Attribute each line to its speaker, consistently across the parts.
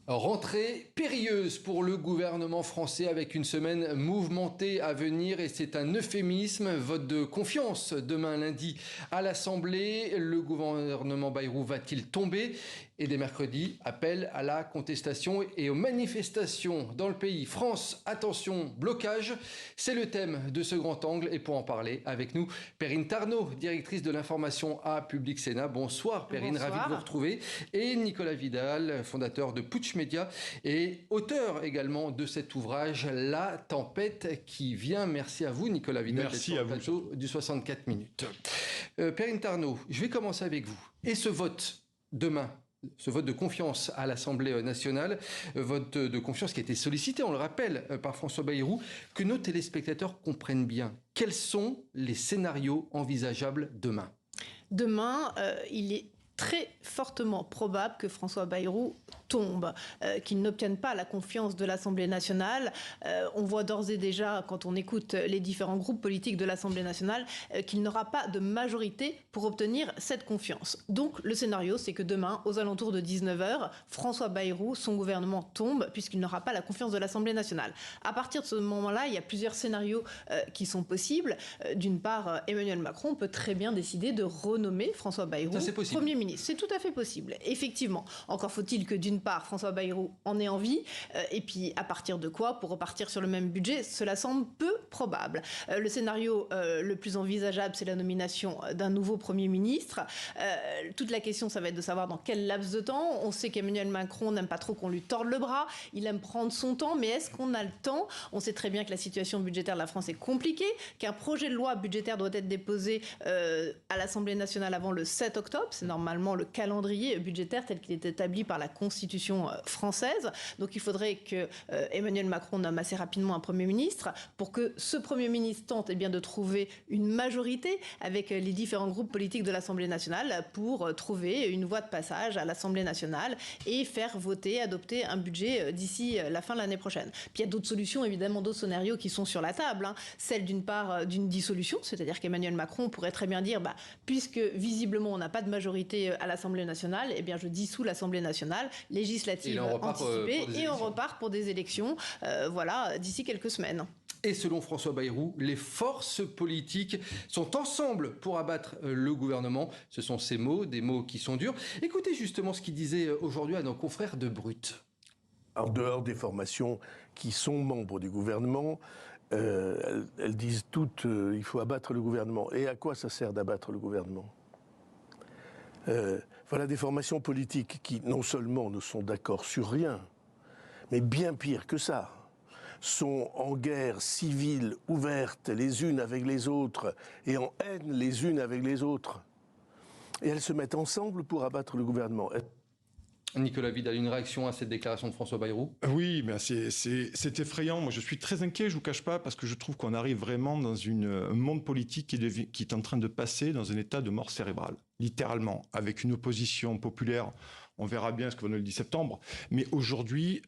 Speaker 1: Rentrée périlleuse pour le gouvernement français avec une semaine mouvementée à venir et c'est un euphémisme. Vote de confiance demain lundi à l'Assemblée. Le gouvernement Bayrou va-t-il tomber? Et dès mercredi, appel à la contestation et aux manifestations dans le pays. France, attention, blocage. C'est le thème de ce grand angle et pour en parler avec nous, Perrine Tarnot, directrice de l'information à Public Sénat. Bonsoir Perrine,
Speaker 2: Bonsoir.
Speaker 1: ravi de vous retrouver. Et Nicolas Vidal, fondateur de Putsch Média et auteur également de cet ouvrage La tempête qui vient. Merci à vous Nicolas Vidal.
Speaker 3: Merci à vous.
Speaker 1: Plateau du 64 minutes. Perrine Tarnot, je vais commencer avec vous. Et ce vote demain, ce vote de confiance à l'Assemblée nationale, vote de confiance qui a été sollicité, on le rappelle, par François Bayrou, que nos téléspectateurs comprennent bien. Quels sont les scénarios envisageables demain?
Speaker 2: Demain, il est très fortement probable que François Bayrou tombe, qu'il n'obtienne pas la confiance de l'Assemblée nationale. On voit d'ores et déjà, quand on écoute les différents groupes politiques de l'Assemblée nationale, qu'il n'aura pas de majorité pour obtenir cette confiance. Donc le scénario, c'est que demain, aux alentours de 19h, François Bayrou, son gouvernement tombe, puisqu'il n'aura pas la confiance de l'Assemblée nationale. À partir de ce moment-là, il y a plusieurs scénarios qui sont possibles. D'une part, Emmanuel Macron peut très bien décider de renommer François Bayrou Premier ministre. C'est tout à fait possible, effectivement. Encore faut-il que d'une part, François Bayrou en ait envie, et puis à partir de quoi, pour repartir sur le même budget, cela semble peu probable. Le scénario le plus envisageable, c'est la nomination d'un nouveau Premier ministre. Toute la question, ça va être de savoir dans quel laps de temps. On sait qu'Emmanuel Macron n'aime pas trop qu'on lui torde le bras, il aime prendre son temps, mais est-ce qu'on a le temps? On sait très bien que la situation budgétaire de la France est compliquée, qu'un projet de loi budgétaire doit être déposé à l'Assemblée nationale avant le 7 octobre, c'est normalement le calendrier budgétaire tel qu'il est établi par la Constitution française. Donc il faudrait que Emmanuel Macron nomme assez rapidement un Premier ministre pour que ce Premier ministre tente bien, de trouver une majorité avec les différents groupes politiques de l'Assemblée nationale pour trouver une voie de passage à l'Assemblée nationale et faire voter, adopter un budget d'ici la fin de l'année prochaine. Puis il y a d'autres solutions, évidemment, d'autres scénarios qui sont sur la table. Celle d'une part d'une dissolution, c'est-à-dire qu'Emmanuel Macron pourrait très bien dire puisque visiblement on n'a pas de majorité à l'Assemblée nationale, eh bien je dissous l'Assemblée nationale, législative anticipée, et on repart pour des élections d'ici quelques semaines.
Speaker 1: Et selon François Bayrou, les forces politiques sont ensemble pour abattre le gouvernement. Ce sont ces mots, des mots qui sont durs. Écoutez justement ce qu'il disait aujourd'hui à nos confrères de Brut.
Speaker 4: En dehors des formations qui sont membres du gouvernement, elles disent toutes il faut abattre le gouvernement. Et à quoi ça sert d'abattre le gouvernement ? Voilà des formations politiques qui non seulement ne sont d'accord sur rien, mais bien pire que ça, sont en guerre civile ouverte les unes avec les autres et en haine les unes avec les autres. Et elles se mettent ensemble pour abattre le gouvernement.
Speaker 1: Nicolas Vidal, une réaction à cette déclaration de François Bayrou?
Speaker 3: Oui, mais c'est effrayant. Moi, je suis très inquiet, je vous cache pas, parce que je trouve qu'on arrive vraiment dans un monde politique qui est en train de passer dans un état de mort cérébrale, littéralement, avec une opposition populaire. On verra bien ce que va nous le 10 septembre. Mais aujourd'hui,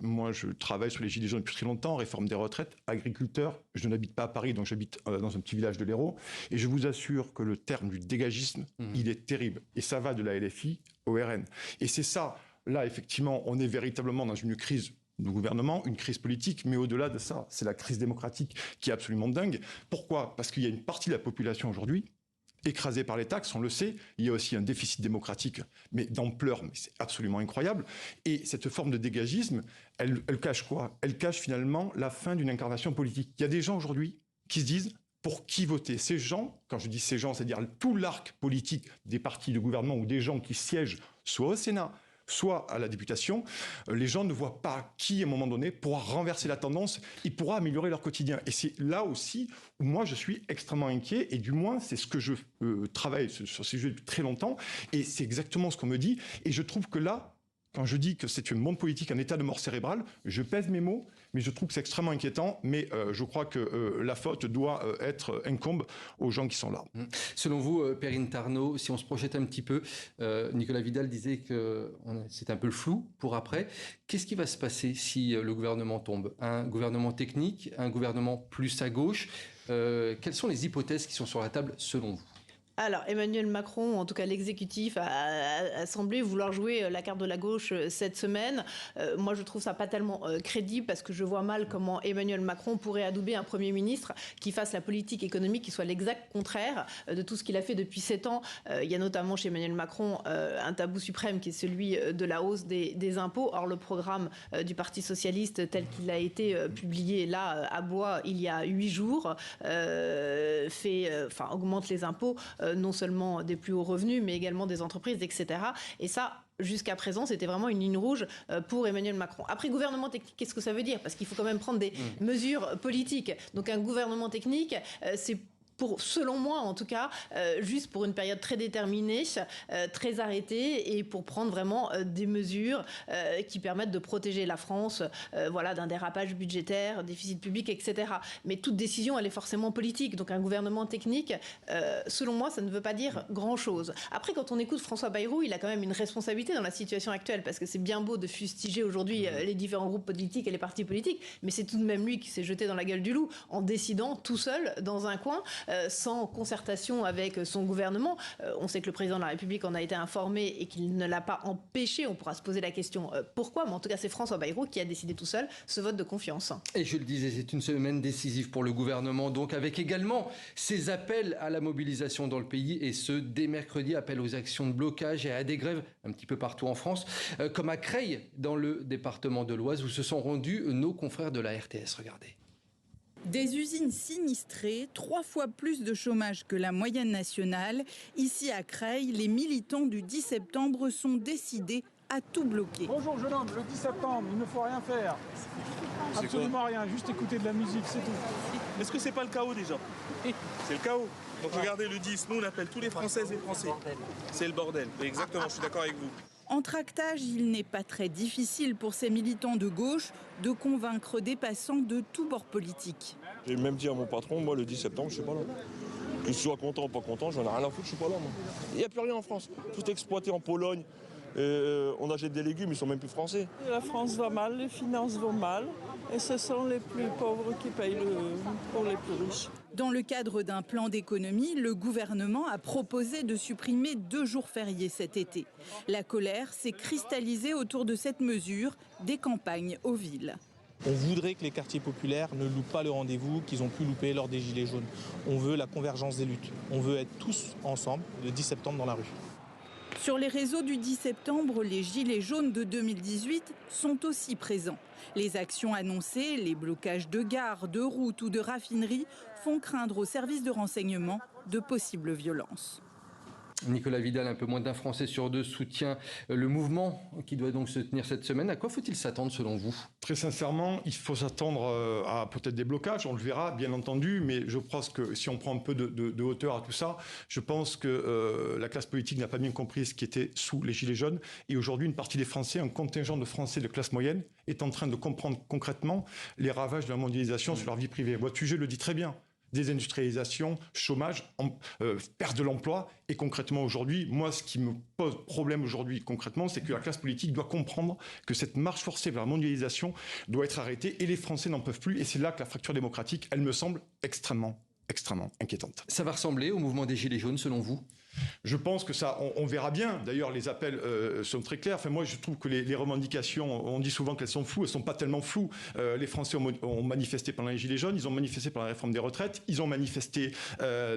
Speaker 3: moi, je travaille sur les Gilets jaunes depuis très longtemps, réforme des retraites, agriculteur. Je n'habite pas à Paris, donc j'habite dans un petit village de l'Hérault. Et je vous assure que le terme du dégagisme, il est terrible. Et ça va de la LFI au RN. Et c'est ça, là, effectivement, on est véritablement dans une crise du gouvernement, une crise politique, mais au-delà de ça, c'est la crise démocratique qui est absolument dingue. Pourquoi ? Parce qu'il y a une partie de la population aujourd'hui écrasée par les taxes, on le sait. Il y a aussi un déficit démocratique, mais d'ampleur, mais c'est absolument incroyable. Et cette forme de dégagisme, elle cache quoi ? Elle cache finalement la fin d'une incarnation politique. Il y a des gens aujourd'hui qui se disent pour qui voter. Ces gens, quand je dis ces gens, c'est-à-dire tout l'arc politique des partis de gouvernement ou des gens qui siègent soit au Sénat, soit à la députation, les gens ne voient pas qui, à un moment donné, pourra renverser la tendance et pourra améliorer leur quotidien. Et c'est là aussi où moi, je suis extrêmement inquiet, et du moins, c'est ce que je travaille sur ces sujets depuis très longtemps, et c'est exactement ce qu'on me dit, et je trouve que là, quand je dis que c'est une monde politique, un état de mort cérébrale, je pèse mes mots, mais je trouve que c'est extrêmement inquiétant. Mais je crois que la faute doit incombe aux gens qui sont là.
Speaker 1: Selon vous, Perrine Tarnot, si on se projette un petit peu, Nicolas Vidal disait que c'est un peu le flou pour après. Qu'est-ce qui va se passer si le gouvernement tombe? Un gouvernement technique, un gouvernement plus à gauche? Quelles sont les hypothèses qui sont sur la table selon vous?
Speaker 2: Alors, Emmanuel Macron, en tout cas l'exécutif, a semblé vouloir jouer la carte de la gauche cette semaine. Moi, je trouve ça pas tellement crédible parce que je vois mal comment Emmanuel Macron pourrait adouber un Premier ministre qui fasse la politique économique qui soit l'exact contraire de tout ce qu'il a fait depuis 7 ans. Il y a notamment chez Emmanuel Macron un tabou suprême qui est celui de la hausse des impôts. Or, le programme du Parti socialiste tel qu'il a été publié là à Blois il y a 8 jours augmente les impôts non seulement des plus hauts revenus, mais également des entreprises, etc. Et ça, jusqu'à présent, c'était vraiment une ligne rouge pour Emmanuel Macron. Après, gouvernement technique, qu'est-ce que ça veut dire? Parce qu'il faut quand même prendre des mesures politiques. Donc un gouvernement technique, c'est selon moi en tout cas, juste pour une période très déterminée, très arrêtée et pour prendre vraiment des mesures qui permettent de protéger la France d'un dérapage budgétaire, déficit public, etc. Mais toute décision, elle est forcément politique. Donc un gouvernement technique, selon moi, ça ne veut pas dire grand-chose. Après, quand on écoute François Bayrou, il a quand même une responsabilité dans la situation actuelle parce que c'est bien beau de fustiger aujourd'hui les différents groupes politiques et les partis politiques, mais c'est tout de même lui qui s'est jeté dans la gueule du loup en décidant tout seul dans un coin sans concertation avec son gouvernement. On sait que le président de la République en a été informé et qu'il ne l'a pas empêché. On pourra se poser la question pourquoi, mais en tout cas c'est François Bayrou qui a décidé tout seul ce vote de confiance.
Speaker 1: Et je le disais, c'est une semaine décisive pour le gouvernement, donc avec également ces appels à la mobilisation dans le pays, et ce, dès mercredi, appel aux actions de blocage et à des grèves un petit peu partout en France, comme à Creil, dans le département de l'Oise, où se sont rendus nos confrères de la RTS. Regardez.
Speaker 5: Des usines sinistrées, 3 fois plus de chômage que la moyenne nationale. Ici à Creil, les militants du 10 septembre sont décidés à tout bloquer.
Speaker 6: Bonjour jeune homme, le 10 septembre, il ne faut rien faire. Absolument rien, juste écouter de la musique, c'est tout.
Speaker 7: Est-ce que c'est pas le chaos déjà? C'est le chaos. Donc regardez le 10, nous on appelle tous les Françaises et Français. C'est le bordel, exactement, je suis d'accord avec vous.
Speaker 5: En tractage, il n'est pas très difficile pour ces militants de gauche de convaincre des passants de tous bords politiques.
Speaker 8: J'ai même dit à mon patron, moi le 10 septembre, je suis pas là. Que je sois content ou pas content, j'en ai rien à foutre, je suis pas là. Moi. Il n'y a plus rien en France. Tout est exploité en Pologne. On achète des légumes, ils sont même plus français.
Speaker 9: La France va mal, les finances vont mal. Et ce sont les plus pauvres qui payent pour les plus riches.
Speaker 5: Dans le cadre d'un plan d'économie, le gouvernement a proposé de supprimer 2 jours fériés cet été. La colère s'est cristallisée autour de cette mesure des campagnes aux villes.
Speaker 10: On voudrait que les quartiers populaires ne loupent pas le rendez-vous qu'ils ont pu louper lors des Gilets jaunes. On veut la convergence des luttes. On veut être tous ensemble le 10 septembre dans la rue.
Speaker 5: Sur les réseaux du 10 septembre, les Gilets jaunes de 2018 sont aussi présents. Les actions annoncées, les blocages de gares, de routes ou de raffineries font craindre aux services de renseignement de possibles violences.
Speaker 1: Nicolas Vidal, un peu moins d'un Français sur 2 soutient le mouvement qui doit donc se tenir cette semaine. À quoi faut-il s'attendre selon vous?
Speaker 3: Très sincèrement, il faut s'attendre à peut-être des blocages, on le verra bien entendu, mais je pense que si on prend un peu de hauteur à tout ça, je pense que la classe politique n'a pas bien compris ce qui était sous les Gilets jaunes. Et aujourd'hui, une partie des Français, un contingent de Français de classe moyenne, est en train de comprendre concrètement les ravages de la mondialisation sur leur vie privée. Votre sujet le dit très bien. Désindustrialisation, chômage, perte de l'emploi. Et concrètement aujourd'hui, moi ce qui me pose problème aujourd'hui concrètement, c'est que la classe politique doit comprendre que cette marche forcée vers la mondialisation doit être arrêtée et les Français n'en peuvent plus. Et c'est là que la fracture démocratique, elle me semble extrêmement inquiétante.
Speaker 1: Ça va ressembler au mouvement des Gilets jaunes selon vous?
Speaker 3: Je pense que ça, on verra bien. D'ailleurs, les appels sont très clairs. Enfin, moi, je trouve que les revendications, on dit souvent qu'elles sont floues. Elles sont pas tellement floues. Les Français ont manifesté pendant les Gilets jaunes. Ils ont manifesté pendant la réforme des retraites. Ils ont manifesté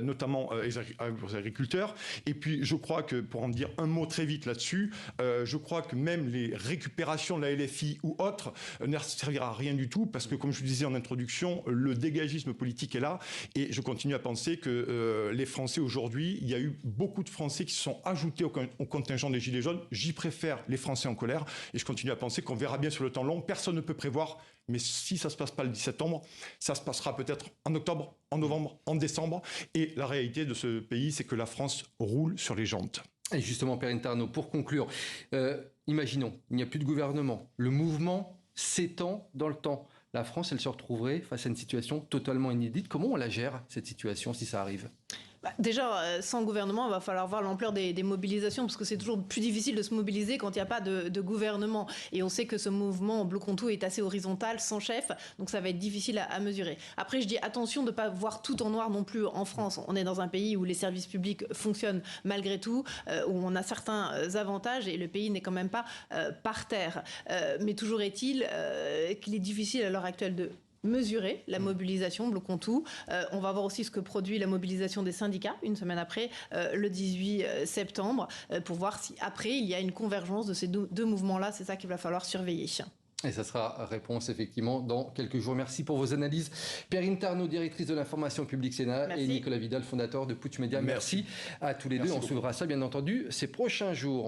Speaker 3: notamment aux agriculteurs. Et puis, je crois que, pour en dire un mot très vite là-dessus, je crois que même les récupérations de la LFI ou autres ne servira à rien du tout parce que, comme je le disais en introduction, le dégagisme politique est là. Et je continue à penser que les Français aujourd'hui, il y a eu beaucoup de Français qui se sont ajoutés au contingent des Gilets jaunes. J'y préfère les Français en colère et je continue à penser qu'on verra bien sur le temps long. Personne ne peut prévoir, mais si ça ne se passe pas le 10 septembre, ça se passera peut-être en octobre, en novembre, en décembre. Et la réalité de ce pays, c'est que la France roule sur les jantes.
Speaker 1: Et justement, Perrine Tarnaud, pour conclure, imaginons, il n'y a plus de gouvernement. Le mouvement s'étend dans le temps. La France, elle se retrouverait face à une situation totalement inédite. Comment on la gère, cette situation, si ça arrive ?
Speaker 2: Déjà, sans gouvernement, il va falloir voir l'ampleur des mobilisations, parce que c'est toujours plus difficile de se mobiliser quand il n'y a pas de gouvernement. Et on sait que ce mouvement Bloquons tout est assez horizontal, sans chef, donc ça va être difficile à mesurer. Après, je dis attention de ne pas voir tout en noir non plus en France. On est dans un pays où les services publics fonctionnent malgré tout, où on a certains avantages, et le pays n'est quand même pas par terre. Mais toujours est-il qu'il est difficile à l'heure actuelle de mesurer la mobilisation, Bloquons tout. On va voir aussi ce que produit la mobilisation des syndicats une semaine après, le 18 septembre, pour voir si après il y a une convergence de ces deux mouvements-là. C'est ça qu'il va falloir surveiller.
Speaker 1: Et ça sera réponse effectivement dans quelques jours. Merci pour vos analyses. Perrine Tarnaud, directrice de l'information publique Sénat,
Speaker 2: Merci.
Speaker 1: et Nicolas Vidal, fondateur de Putsch Média. Merci à tous les deux. On suivra ça bien entendu ces prochains jours.